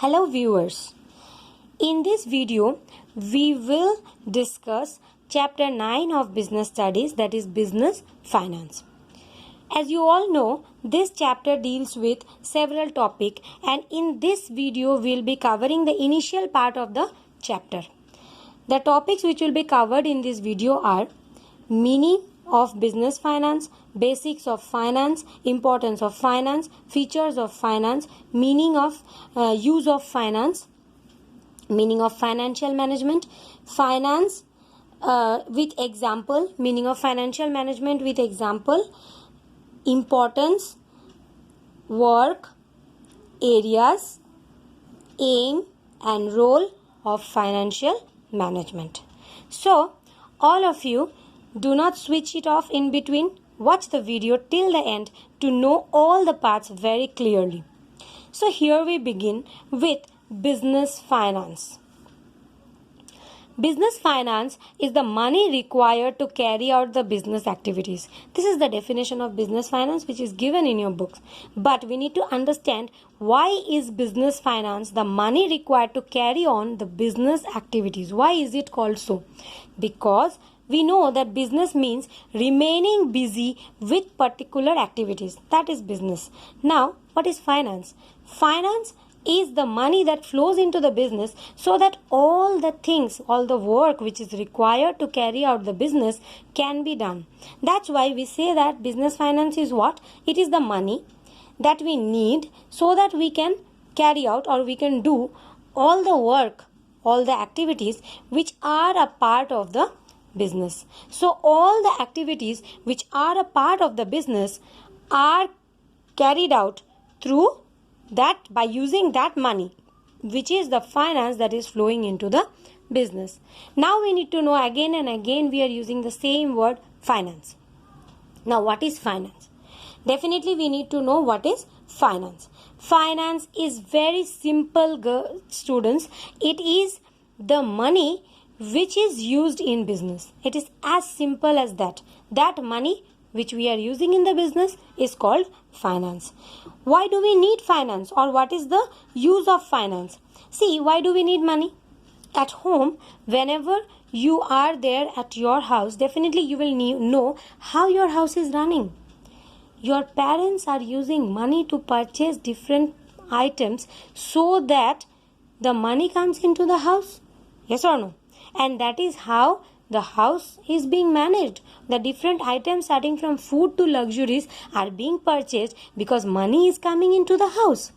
Hello viewers, in this video we will discuss chapter 9 of business studies, that is business finance. As you all know, this chapter deals with several topics, and in this video we will be covering the initial part of the chapter. The topics which will be covered in this video are meaning of business finance, basics of finance, importance of finance, features of finance, meaning of use of finance, meaning of financial management, finance with example, meaning of financial management with example, importance, work, areas, aim and role of financial management. So all of you, do not switch it off in between. Watch the video till the end to know all the parts very clearly. So here we begin with business finance. Business finance is the money required to carry out the business activities. This is the definition of business finance which is given in your books. But we need to understand why is business finance the money required to carry on the business activities. Why is it called so? Because we know that business means remaining busy with particular activities. That is business. Now, what is finance? Finance is the money that flows into the business so that all the things, all the work which is required to carry out the business can be done. That's why we say that business finance is what? It is the money that we need so that we can carry out or we can do all the work, all the activities which are a part of the business. So all the activities which are a part of the business are carried out through that by using that money, which is the finance that is flowing into the business. Now we need to know again and again we are using the same word finance. Now what is finance? Definitely we need to know what is finance. Finance is very simple, students. It is the money which is used in business. It is as simple as that. That money which we are using in the business is called finance. Why do we need finance, or what is the use of finance? See, why do we need money? At home, whenever you are there at your house, definitely you will know how your house is running. Your parents are using money to purchase different items so that the money comes into the house. Yes or no? And that is how the house is being managed. The different items starting from food to luxuries are being purchased because money is coming into the house.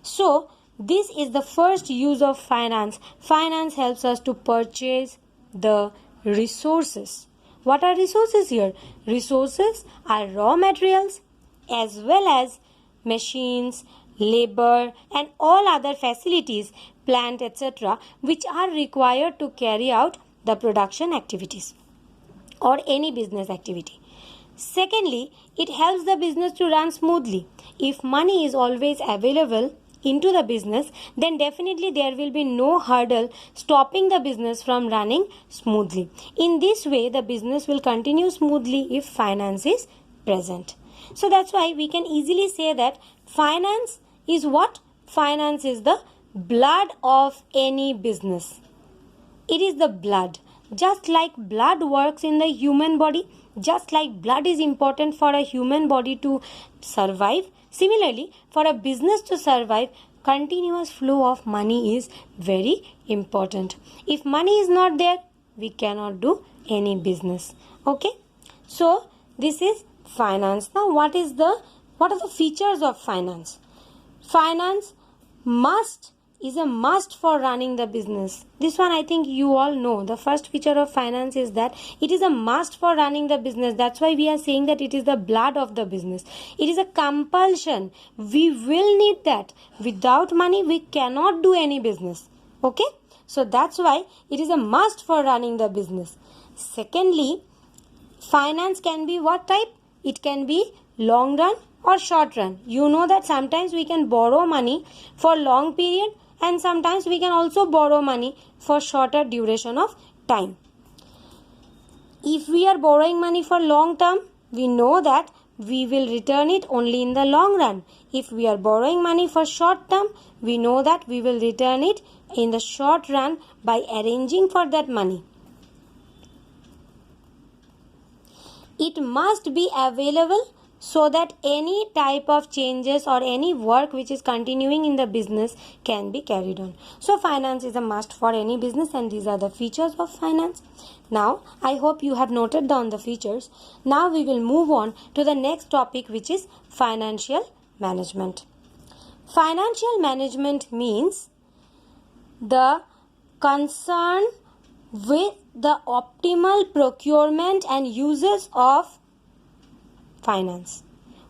So this is the first use of finance. Finance helps us to purchase the resources. What are resources here? Resources are raw materials as well as machines, labor and all other facilities, plant, etc., which are required to carry out the production activities or any business activity. Secondly, it helps the business to run smoothly. If money is always available into the business, then definitely there will be no hurdle stopping the business from running smoothly. In this way, the business will continue smoothly if finance is present. So that's why we can easily say that finance is what? Finance is the blood of any business. It is the blood. Just like blood works in the human body, just like blood is important for a human body to survive, similarly, for a business to survive, continuous flow of money is very important. If money is not there, we cannot do any business. Okay? So, this is finance. Now, what are the features of finance? Finance is a must for running the business. This one I think you all know. The first feature of finance is that it is a must for running the business. That's why we are saying that it is the blood of the business. It is a compulsion. We will need that. Without money, we cannot do any business. Okay? So that's why it is a must for running the business. Secondly, finance can be what type? It can be long run or short run. You know that sometimes we can borrow money for long period and sometimes we can also borrow money for shorter duration of time. If we are borrowing money for long term, we know that we will return it only in the long run. If we are borrowing money for short term, we know that we will return it in the short run by arranging for that money. It must be available so that any type of changes or any work which is continuing in the business can be carried on. So finance is a must for any business, and these are the features of finance. Now I hope you have noted down the features. Now we will move on to the next topic, which is financial management. Financial management means the concern with the optimal procurement and uses of finance.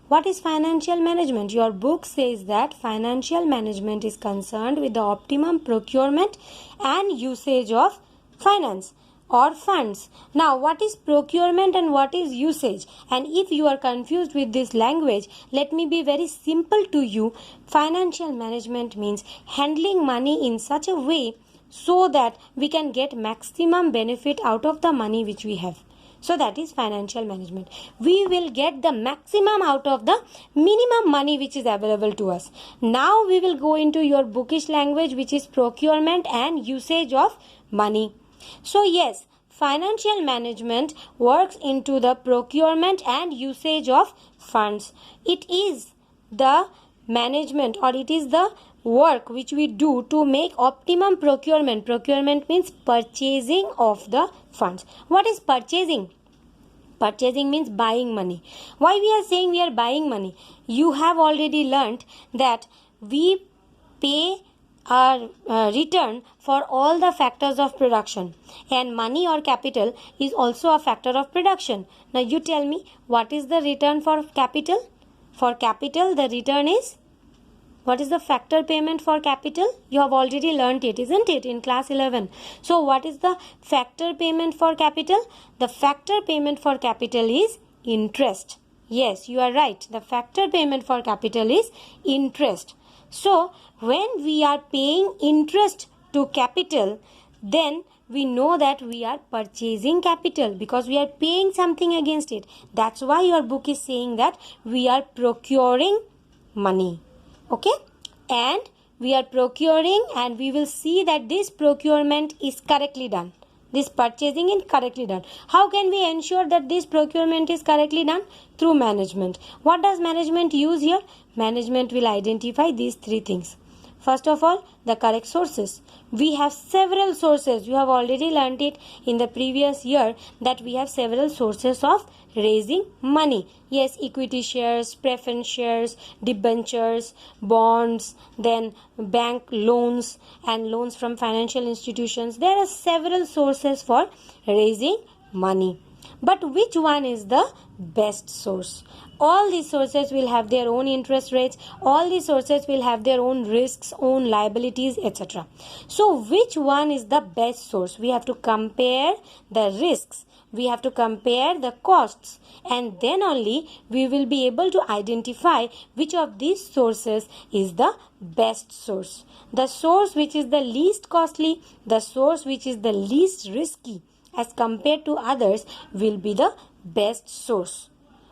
What is financial management? Your book says that financial management is concerned with the optimum procurement and usage of finance or funds. Now, what is procurement and what is usage? And if you are confused with this language, let me be very simple to you. Financial management means handling money in such a way so that we can get maximum benefit out of the money which we have. So that is financial management. We will get the maximum out of the minimum money which is available to us. Now we will go into your bookish language, which is procurement and usage of money. So yes, financial management works into the procurement and usage of funds. It is the management, or it is the work which we do to make optimum procurement. Procurement means purchasing of the funds. What is purchasing? Purchasing means buying money. Why we are saying we are buying money? You have already learnt that we pay our return for all the factors of production, and money or capital is also a factor of production. Now you tell me, what is the return for capital? For capital, the return is, what is the factor payment for capital? You have already learnt it, isn't it, in class 11. So what is the factor payment for capital? The factor payment for capital is interest. Yes, you are right. The factor payment for capital is interest. So when we are paying interest to capital, then we know that we are purchasing capital because we are paying something against it. That's why your book is saying that we are procuring money. Okay, and we are procuring, and we will see that this procurement is correctly done. This purchasing is correctly done. How can we ensure that this procurement is correctly done? Through management. What does management use here? Management will identify these three things. First of all, the correct sources. We have several sources. You have already learnt it in the previous year that we have several sources of raising money. Yes, equity shares, preference shares, debentures, bonds, then bank loans and loans from financial institutions. There are several sources for raising money. But which one is the best source? All these sources will have their own interest rates. All these sources will have their own risks, own liabilities, etc. So which one is the best source? We have to compare the risks. We have to compare the costs, and then only we will be able to identify which of these sources is the best source. The source which is the least costly, the source which is the least risky as compared to others will be the best source.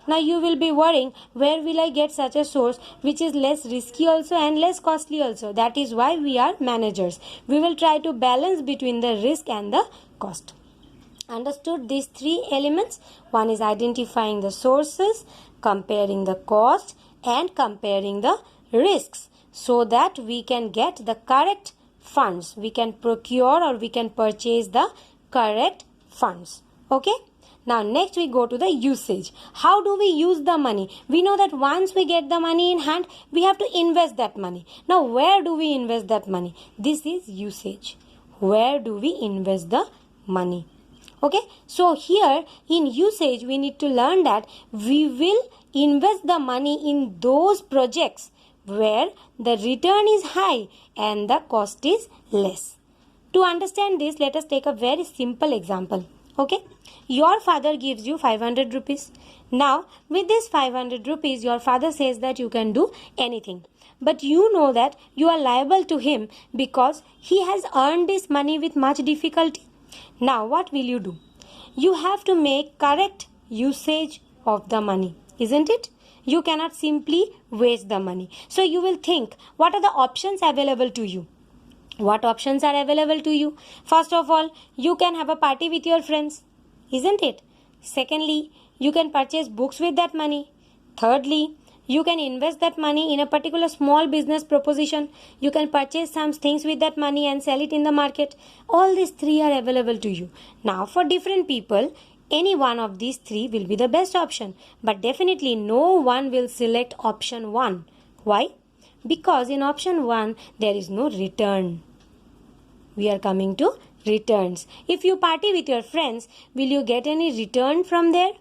Now you will be worrying, where will I get such a source which is less risky also and less costly also? That is why we are managers. We will try to balance between the risk and the cost. Understood these three elements? One is identifying the sources, comparing the cost, and comparing the risks, so that we can get the correct funds. We can procure or we can purchase the correct funds. Okay? Now next we go to the usage. How do we use the money? We know that once we get the money in hand, we have to invest that money. Now where do we invest that money? This is usage. Where do we invest the money? Okay, so here in usage we need to learn that we will invest the money in those projects where the return is high and the cost is less. To understand this, let us take a very simple example. Okay, your father gives you 500 rupees. Now with this 500 rupees, your father says that you can do anything. But you know that you are liable to him because he has earned this money with much difficulty. Now what will you do? You have to make correct usage of the money, isn't it? You cannot simply waste the money. So you will think, what are the options available to you? What options are available to you? First of all, you can have a party with your friends, isn't it? Secondly, you can purchase books with that money. Thirdly, you can invest that money in a particular small business proposition. You can purchase some things with that money and sell it in the market. All these three are available to you. Now, for different people, any one of these three will be the best option. But definitely no one will select option 1. Why? Because in option 1, there is no return. We are coming to returns. If you party with your friends, will you get any return from there?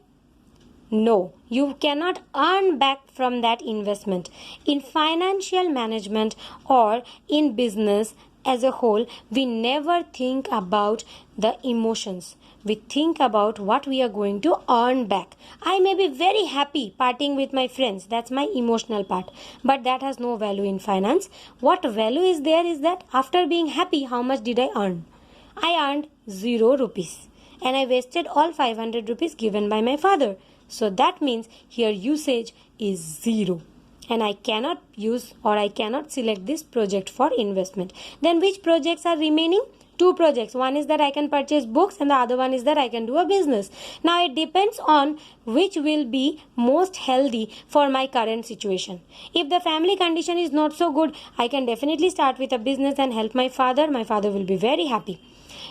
No, you cannot earn back from that investment. In financial management or in business as a whole, we never think about the emotions. We think about what we are going to earn back. I may be very happy partying with my friends. That's my emotional part. But that has no value in finance. What value is there is that after being happy, how much did I earn? I earned 0 rupees. And I wasted all 500 rupees given by my father. So that means here usage is 0. And I cannot use or I cannot select this project for investment. Then which projects are remaining? 2 projects. One is that I can purchase books and the other one is that I can do a business. Now it depends on which will be most healthy for my current situation. If the family condition is not so good, I can definitely start with a business and help my father. My father will be very happy.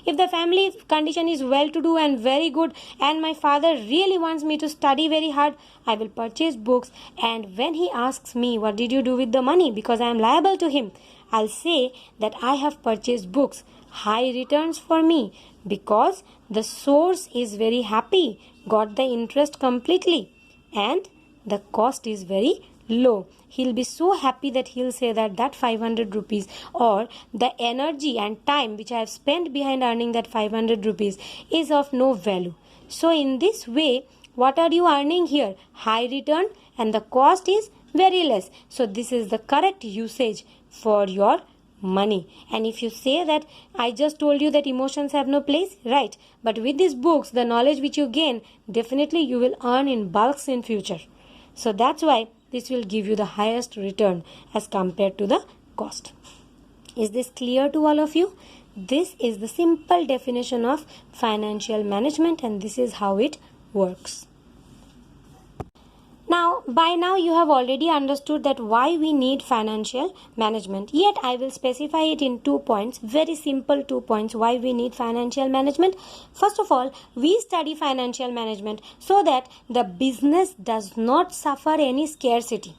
If the family condition is well-to-do and very good and my father really wants me to study very hard, I will purchase books, and when he asks me what did you do with the money, because I am liable to him, I'll say that I have purchased books. High returns for me because the source is very happy, got the interest completely, and the cost is very low. He'll be so happy that he'll say that 500 rupees or the energy and time which I have spent behind earning that 500 rupees is of no value. So in this way, what are you earning here? High return, and the cost is very less. So this is the correct usage for your money. And if you say that I just told you that emotions have no place, right, but with these books, the knowledge which you gain, definitely you will earn in bulks in future. So that's why this will give you the highest return as compared to the cost. Is this clear to all of you? This is the simple definition of financial management, and this is how it works. Now, by now you have already understood that why we need financial management. Yet I will specify it in 2 points, very simple 2 points why we need financial management. First of all, we study financial management so that the business does not suffer any scarcity.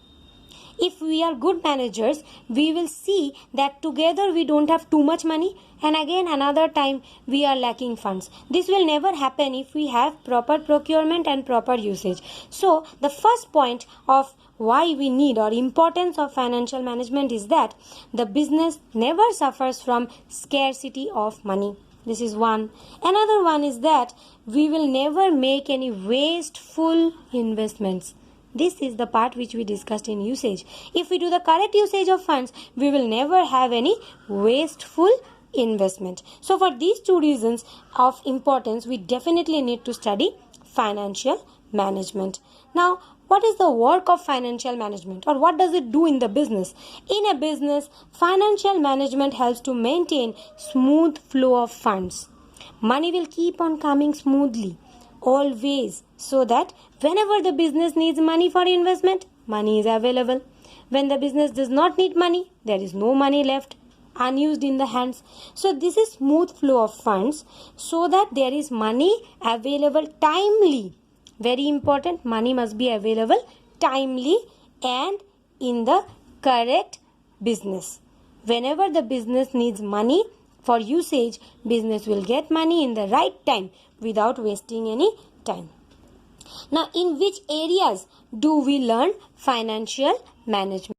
If we are good managers, we will see that together we don't have too much money, and again another time we are lacking funds. This will never happen if we have proper procurement and proper usage. So the first point of why we need or importance of financial management is that the business never suffers from scarcity of money. This is one. Another one is that we will never make any wasteful investments. This is the part which we discussed in usage. If we do the correct usage of funds, we will never have any wasteful investment. So for these 2 reasons of importance, we definitely need to study financial management. Now, what is the work of financial management, or what does it do in the business? In a business, financial management helps to maintain smooth flow of funds. Money will keep on coming smoothly, always, so that whenever the business needs money for investment, money is available. When the business does not need money, there is no money left unused in the hands. So this is smooth flow of funds, so that there is money available timely. Very important, money must be available timely and in the correct business. Whenever the business needs money for usage, business will get money in the right time without wasting any time. Now, in which areas do we learn financial management?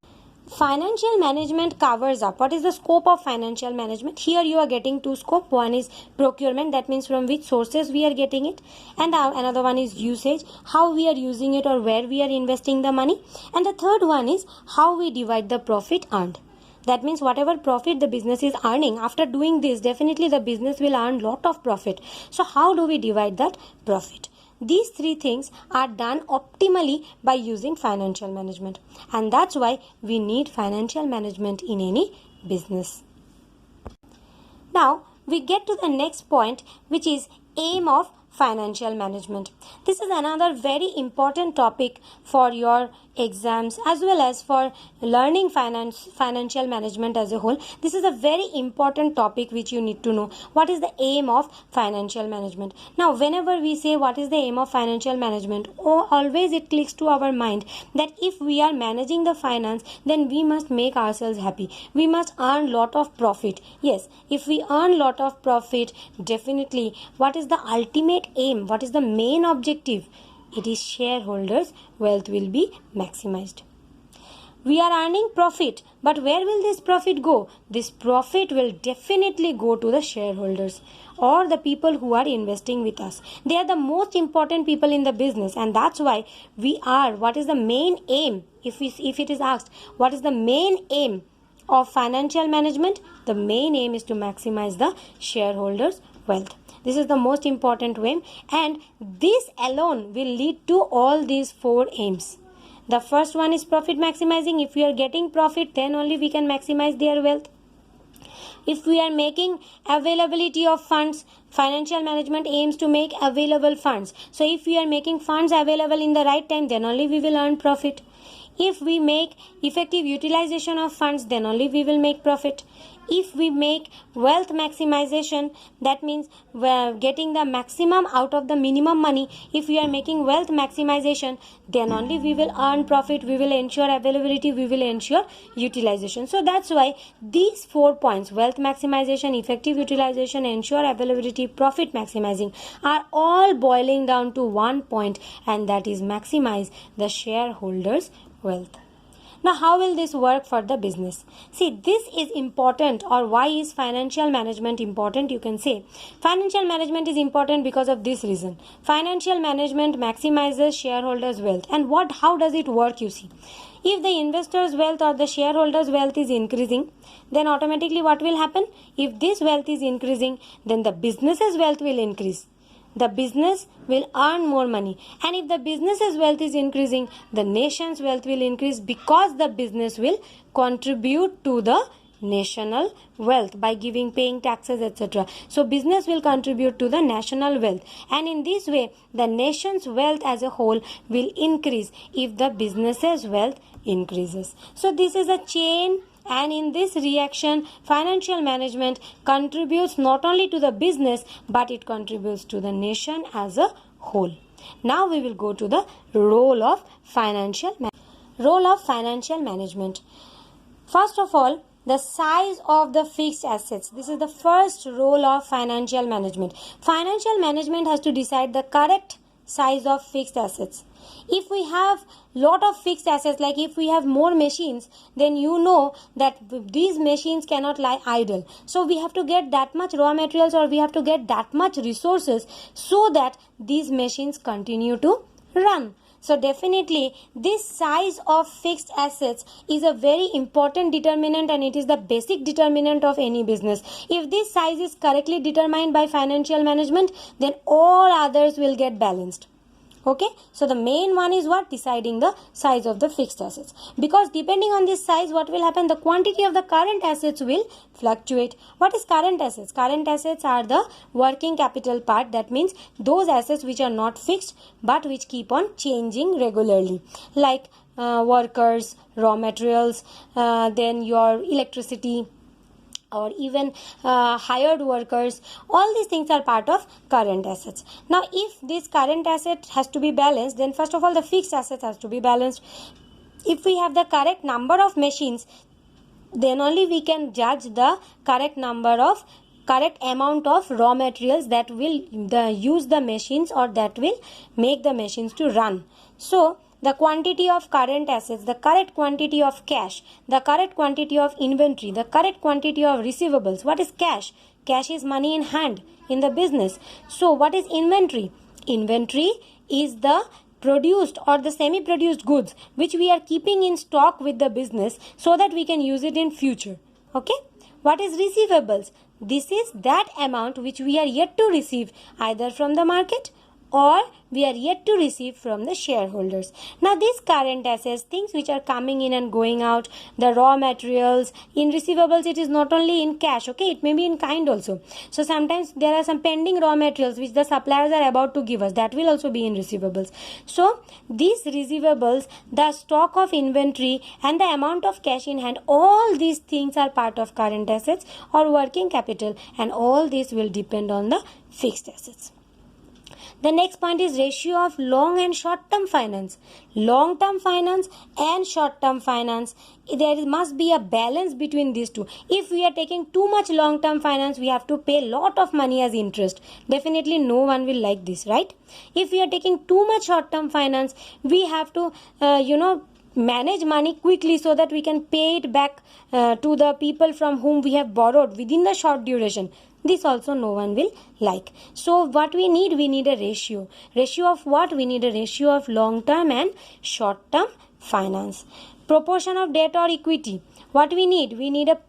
Financial management covers up. What is the scope of financial management? Here you are getting 2 scope. One is procurement, that means from which sources we are getting it. And another one is usage, how we are using it or where we are investing the money. And the third one is how we divide the profit earned. That means whatever profit the business is earning, after doing this, definitely the business will earn lot of profit. So how do we divide that profit? These three things are done optimally by using financial management, and that's why we need financial management in any business. Now we get to the next point, which is aim of financial management. This is another very important topic for your exams as well as for learning financial management as a whole. This is a very important topic which you need to know. What is the aim of financial management? Now whenever we say what is the aim of financial management, always it clicks to our mind that if we are managing the finance, then we must make ourselves happy, we must earn lot of profit. Yes, if we earn lot of profit, definitely what is the ultimate aim, what is the main objective? It is shareholders' wealth will be maximized. We are earning profit, but where will this profit go? This profit will definitely go to the shareholders or the people who are investing with us. They are the most important people in the business, and that's why what is the main aim? If it is asked, what is the main aim of financial management? The main aim is to maximize the shareholders' wealth. This is the most important aim, and this alone will lead to all these four aims. The first one is profit maximizing. If we are getting profit, then only we can maximize their wealth. If we are making availability of funds, financial management aims to make available funds. So if we are making funds available in the right time, then only we will earn profit. If we make effective utilization of funds, then only we will make profit. If we make wealth maximization, that means we are getting the maximum out of the minimum money. If we are making wealth maximization, then only we will earn profit, we will ensure availability, we will ensure utilization. So that's why these 4 points, wealth maximization, effective utilization, ensure availability, profit maximizing, are all boiling down to one point, and that is maximize the shareholders' wealth. Now, how will this work for the business? See, this is important, or why is financial management important? You can say financial management is important because of this reason. Financial management maximizes shareholders' wealth. And how does it work, you see? If the investor's wealth or the shareholders' wealth is increasing, then automatically what will happen? If this wealth is increasing, then the business's wealth will increase. The business will earn more money, and if the business's wealth is increasing, the nation's wealth will increase, because the business will contribute to the national wealth by paying taxes, etc. So business will contribute to the national wealth, and in this way the nation's wealth as a whole will increase if the business's wealth increases. So this is a chain, and in this reaction financial management contributes not only to the business, but it contributes to the nation as a whole. Now we will go to the role of financial management. First of all, the size of the fixed assets. This is the first role of financial management. Financial management has to decide the correct size of fixed assets. If we have lot of fixed assets, like if we have more machines, then you know that these machines cannot lie idle. So we have to get that much raw materials, or we have to get that much resources, so that these machines continue to run. So definitely this size of fixed assets is a very important determinant, and it is the basic determinant of any business. If this size is correctly determined by financial management, then all others will get balanced. Okay, so the main one is what? Deciding the size of the fixed assets, because depending on this size, what will happen? The quantity of the current assets will fluctuate. What is current assets? Current assets are the working capital part. That means those assets which are not fixed but which keep on changing regularly, like workers, raw materials, then your electricity, or even hired workers. All these things are part of current assets. Now if this current asset has to be balanced, then first of all the fixed assets has to be balanced. If we have the correct number of machines, then only we can judge the correct amount of raw materials that will use the machines, or that will make the machines to run. So the quantity of current assets, the correct quantity of cash, the correct quantity of inventory, the correct quantity of receivables. What is cash? Cash is money in hand in the business. So what is inventory? Inventory is the produced or the semi-produced goods which we are keeping in stock with the business, so that we can use it in future. Okay? What is receivables? This is that amount which we are yet to receive, either from the market or we are yet to receive from the shareholders. Now these current assets, things which are coming in and going out, the raw materials, in receivables it is not only in cash, okay, it may be in kind also. So sometimes there are some pending raw materials which the suppliers are about to give us, that will also be in receivables. So these receivables, the stock of inventory and the amount of cash in hand, all these things are part of current assets or working capital, and all this will depend on the fixed assets. The next point is ratio of long and short term finance. Long term finance and short term finance, there must be a balance between these two. If we are taking too much long term finance, we have to pay lot of money as interest. Definitely no one will like this, right? If we are taking too much short term finance, we have to manage money quickly so that we can pay it back to the people from whom we have borrowed within the short duration. This also no one will like. So what we need a ratio. Ratio of what? We need a ratio of long term and short term finance. Proportion of debt or equity. What we need? We need a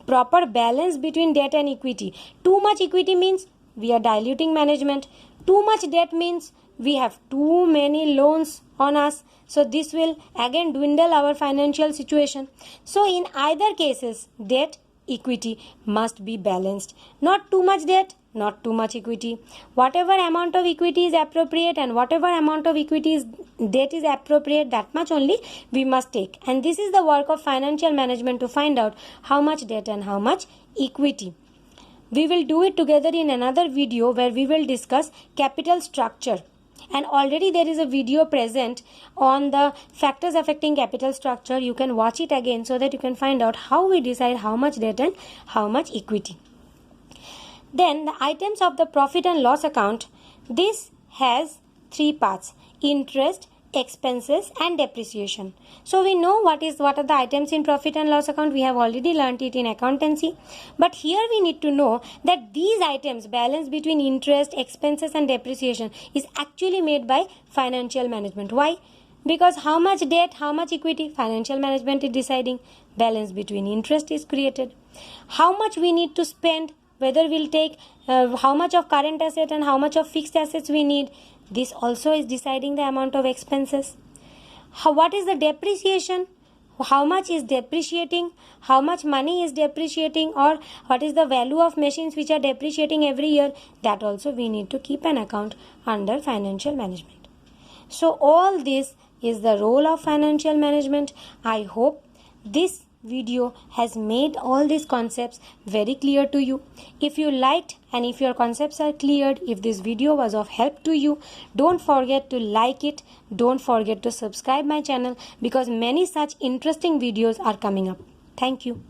proper balance between debt and equity. Too much equity means we are diluting management. Too much debt means we have too many loans on us. So this will again dwindle our financial situation. So in either cases, debt equity must be balanced. Not too much debt, not too much equity. Whatever amount of equity is appropriate and whatever amount of debt is appropriate, that much only we must take. And this is the work of financial management, to find out how much debt and how much equity. We will do it together in another video where we will discuss capital structure. And already there is a video present on the factors affecting capital structure. You can watch it again so that you can find out how we decide how much debt and how much equity. Then the items of the profit and loss account. This has three parts: interest, expenses and depreciation. So we know what are the items in profit and loss account. We have already learnt it in accountancy, but here we need to know that these items, balance between interest, expenses and depreciation, is actually made by financial management. Why? Because how much debt, how much equity, financial management is deciding. Balance between interest is created. How much we need to spend, whether we'll take how much of current asset and how much of fixed assets we need, this also is deciding the amount of expenses. What is the depreciation? How much is depreciating? How much money is depreciating? Or what is the value of machines which are depreciating every year? That also we need to keep an account under financial management. So all this is the role of financial management. I hope this video has made all these concepts very clear to you. If you liked and if your concepts are cleared, if this video was of help to you, don't forget to like it. Don't forget to subscribe my channel, because many such interesting videos are coming up. Thank you.